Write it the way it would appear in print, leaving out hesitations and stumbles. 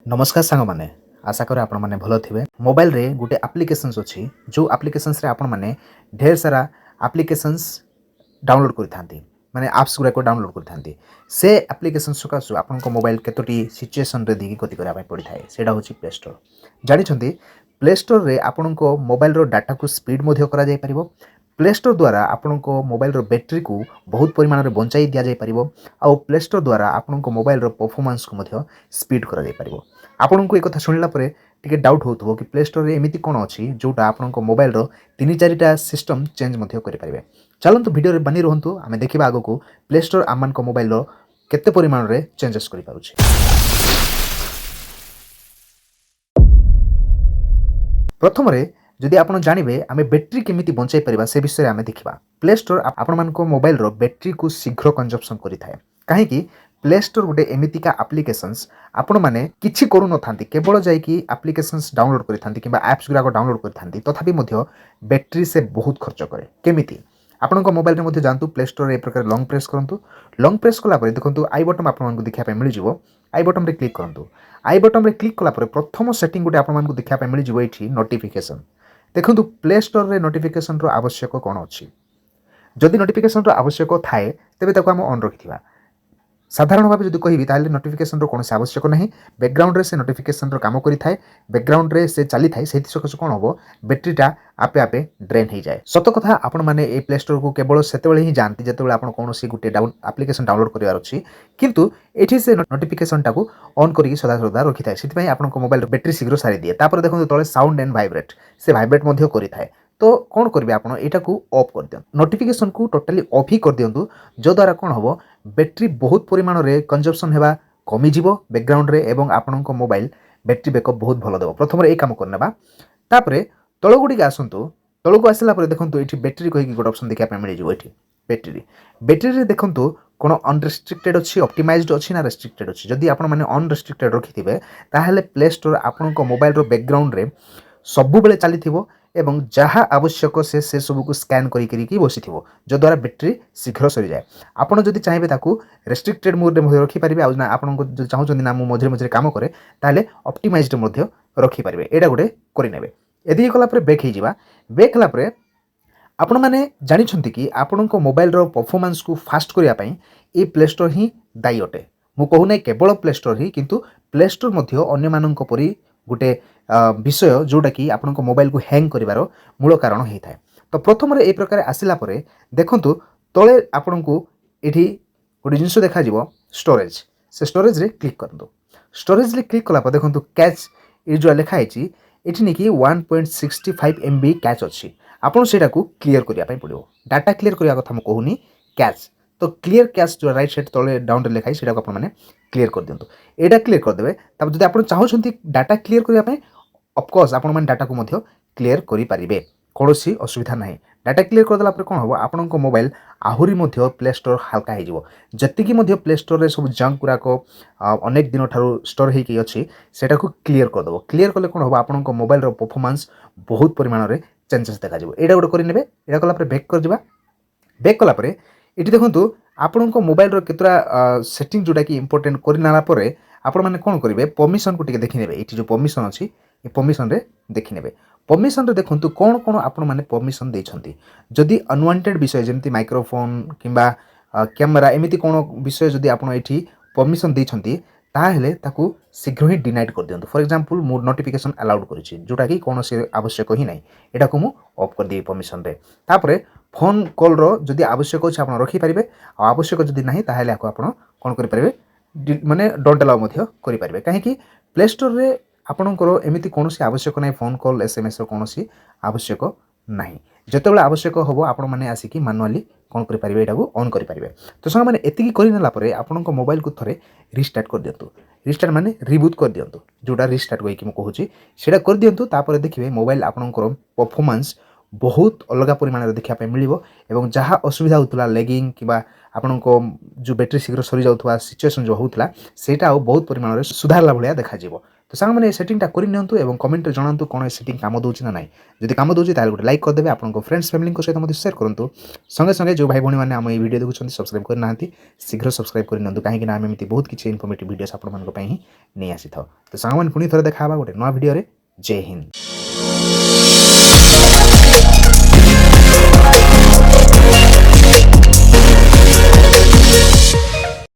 नमस्कार सांग मैंने आशा करें आपण मैंने भल थे मोबाइल रे गोटे आप्लिकेसन्स अच्छी जो आप्लिकेसन्स रे आपण मैंने ढेर सारा आप्लिकेसन्स डाउनलोड करते माने आप्स गुड़ाक डाउनलोड करते से आप्लिकेसन सकाशु आपण मोबाइल केतोटी सिचुएसन रे देखिए गति करने पड़ी थाए सेटा हूँ प्ले स्टोर जानते प्ले स्टोर रे आपण मोबाइल रो डाटा को स्पीड करा जाय परिबो प्ले स्टोर द्वारा आपण मोबाइल रो बैटरी को बहुत परिमाण में बंचाई दि जाय परिबो आउ प्ले स्टोर द्वारा आपण मोबाइल रो परफॉर्मेंस को स्पीड करा जाय परिबो आपन को एक कथा शुणिला परे टिके डाउट होतो कि प्ले स्टोर रे एमिति कोन अछि जोटा आपन मोबाइल रो 3-4टा सिस्टम चेंज मध्य करि परिबे चलंतु वीडियो रे बनी रहंतु आमे देखिबा आगो को प्ले स्टोर आमान को मोबाइल रो केते परिमाण रे चेंजेस करि पारुछि। प्रथम रे जदि आपण जानिबे आमे बैटरी केमिति बंचाई परिबा से विषय रे आमे देखिबा प्ले स्टोर आपण मान को मोबाइल रो बैटरी को शीघ्र कंजप्शन करि थाए काहे कि प्ले स्टोर गोटे एमितिका आप्लिकेसन्स आपण माने किछि करू न थांती केवल जाई कि आप्लिकेसन्स डाउनलोड करि थांती किबा एप्स गुरा डाउनलोड करि थांती तथापि मध्य बैटरी से बहुत खर्च करे केमिति आपण को मोबाइल रे मध्य जानतु प्ले स्टोर रे ए प्रकार लॉन्ग प्रेस करंतु लॉन्ग प्रेस कला परे देखंतु आई बटन आपण मानकु देखिया पे मिलि जिवो आई बटन रे क्लिक करंतु आई बटन रे क्लिक कला परे प्रथम सेटिंग गोटे आपण मानकु देखिया पे मिलि जिवो एठी नोटिफिकेशन देखंतु प्ले स्टोर रे नोटिफिकेशन रो आवश्यक कोन अछि जदि नोटिफिकेशन रो आवश्यक थाए तेबे ताको हम ऑन रखिथिबा साधारण भाव जब कहि नोटिफिकेशन कौन से आवश्यक नहीं बैकग्राउंड रे से नोटिफिकेशन काम करें बैकग्राउंड रे से चली थाए से सकाशे कौन हम बैटेरीटा आपे आपे ड्रेन हो जाए सत कथा आपण मैंने ये प्ले स्टोर को केवल से ही जाती जिते आप कौन गोटे आप्लिकेसन डाउनलोड करार अच्छी किंतु ये से नोटिफिकेशन टाक ऑन करके सदा सदा रखी थाए से आपको मोबाइल बैटेरी शीघ्र सारी दिए तापर देखो तले साउंड एंड वाइब्रेट से वाइब्रेट करें तो कौन करेंगे आप ऑफ कर दिखाँ नोटिफिकेशन को टोटाली ऑफ ही कर दिंतु जद्वारा कौन हम बैटेरी बहुत परिमाण में कंजप्शन होगा कमिज बैकग्राउंड रे एवं आपण मोबाइल बैटेरी बैकअप बहुत भल देव प्रथम ये कम करने तल गुड़िक आसतु तल को आसला देखो ये बैटेरी कहीं गोटे ऑप्शन देखा मिल जाए बैटेरी बैटेरी देखो कौन अनरेस्ट्रिक्टेड अच्छी ऑप्टिमाइज्ड अच्छी ना रेस्ट्रिक्टेड अच्छी जदि आप अनरेस्ट्रिक्टेड रखिथे ताहले प्ले स्टोर आपण मोबाइल रो बैकग्राउंड रे सबु बेले चली एवं जहाँ आवश्यक से सब को स्कैन करी बसी जद्वारा बैटेरी शीघ्र सरी जाए आपड़ जदि चाहिए ताकू रेस्ट्रिक्टेड मोड में रखिपारे आपको चाहते ना मझे मझे कम करे ताहले ऑप्टिमाइज्ड रखिपारे यहाँ गोटे करेंगे यदि कलापर बैक हो बैक कलापर आपण मैंने जानी कि आपण मोबाइल रो परफॉर्मेंस को फास्ट करने ये प्ले स्टोर ही दायी अटे मु कहूना केवल प्ले स्टोर ही किंतु प्ले स्टोर अन्य मानक परी गोटे विषय जोटा कि आपण मोबाइल को हैंग करिवार मूल कारण होता है तो प्रथम ए प्रकार आसला देखंतु तले आपण को एठी गोटे जिनस देखा स्टोरेज से स्टोरेज रे क्लिक करंतु स्टोरेज रे क्लिक कला देखंतु कैच ये जो लिखाई ये नहीं कि 1.65 MB कैच अच्छी आपड़ से क्लीयर करने पड़ो डाटा क्लीयर करने कथा मुझे कहूनी कैच तो क्लीयर कैश जो राइट साइड तले डाउन रे लिखाई सेटा को आपने क्लीयर कर दिंतु एटा क्लीयर करदेवे तब जब आप चाहते डाटा क्लीयर करने ऑफकोर्स आपण मैंने डाटा को क्लीयर करें कौन असुविधा ना डाटा क्लीयर करदेला कौन हम आपण मोबाइल आहरी प्ले स्टोर हल्का हो जी प्ले स्टोर सब जंक गुराक अनेक दिन ठार स्टोर होगी अच्छी से क्लीयर करदेव क्लीयर कले कौन हम आपण मोबाइल परफॉर्मेंस बहुत परिमाण में चेंजेस देखा यहाँ गोटे करेंगे यहाँ कलापर बैक कर बैक कलापर ये देखो आपण मोबाइल केतरा सेटिंग जोटा कि इंपोर्टेंट करना आपण मैंने कौन करेंगे परमिशन को देखने ये जो परमिशन अच्छी ये परमिशन रे देखने परमिशन रे देखो कौन कौन आपण मैंने परमिशन देछंती जदि अनवांटेड विषय जमती माइक्रोफोन किंबा कैमेरा एमिति कौन विषय जदि आपण एठी परमिशन देछंती ताहेले ताकू शीघ्र ही डिनाइड कर दियंतु फॉर एग्जांपल मो नोटिफिकेशन अलाउड करिछि जोटा कि कौन से आवश्यक ही नहीं एटा को मु ऑफ कर दी परमिशन रे तापरे फोन कॉल रो जदि आवश्यक अछि आपण रखि परिबे आ आवश्यक जदि नहीं ताहेले आपण कोन करि परिबे माने डोंट अलाउ मध्य करि परिबे काहे कि प्ले स्टोर रे आपणकर एमिति कौन आवश्यक ना फोन कॉल SMS कौन आवश्यक ना जिते बड़े आवश्यक हम आपण मैंने आसिक मानुआली कौन करेंगे यहाँ ऑन करेंगे तो सारे मैंने एतिकी करने आपण मोबाइल को थे रिस्टार्ट कर दिंतु रिस्टार्ट माने रिबूट कर दिंतु जोटा रिस्टार्ट कहीकि कहूँ से कर दिंतु तापर देखिए मोबाइल आपणकर परफॉर्मेंस ବହୁତ ଅଲଗା ପରିମାଣରେ ଦେଖିବା ପାଇଁ ମିଳିବ ଏବଂ ଯାହା ଅସୁବିଧା ହେଉଥିଲା ଲେଗିଂ କିମ୍ବା ଆପଣଙ୍କ ଯେଉଁ ବ୍ୟାଟେରୀ ଶୀଘ୍ର ସରିଯାଉଥିବା ସିଚୁଏସନ୍ ଯେଉଁ ହେଉଥିଲା ସେଇଟା ଆଉ ବହୁତ ପରିମାଣରେ ସୁଧାରିଲା ଭଳିଆ ଦେଖାଯିବ। ତ ସାଙ୍ଗମାନେ ଏ ସେଟିଂଟା କରିନିଅନ୍ତୁ ଏବଂ କମେଣ୍ଟରେ ଜଣାନ୍ତୁ କ'ଣ ଏ ସେଟିଂ କାମ ଦେଉଛି ନା ନାହିଁ। ଯଦି କାମ ଦେଉଛି ତାହେଲେ ଗୋଟେ ଲାଇକ୍ କରିଦେବେ, ଆପଣଙ୍କ ଫ୍ରେଣ୍ଡସ୍ ଫ୍ୟାମିଲିଙ୍କ ସହିତ ମଧ୍ୟ ସେୟାର କରନ୍ତୁ। ସଙ୍ଗେ ସଙ୍ଗେ ଯେଉଁ ଭାଇ ଭଉଣୀମାନେ ଆମ ଏହି ଭିଡ଼ିଓ ଦେଖୁଛନ୍ତି ସବସ୍କ୍ରାଇବ୍ କରିନାହାନ୍ତି ଶୀଘ୍ର ସବସ୍କ୍ରାଇବ୍ କରିନିଅନ୍ତୁ, କାହିଁକିନା ଆମେ ଏମିତି ବହୁତ କିଛି ଇନଫର୍ମେଟିଭ୍ ଭିଡ଼ିଓସ୍ ଆପଣମାନଙ୍କ ପାଇଁ ହିଁ ନେଇ ଆସିଥାଉ। ତ ସାଙ୍ଗମାନେ ପୁଣି ଥରେ ଦେଖା ହେବା ଗୋଟେ ନୂଆ ଭିଡ଼ିଓରେ। ଜୟ ହିନ୍ଦ।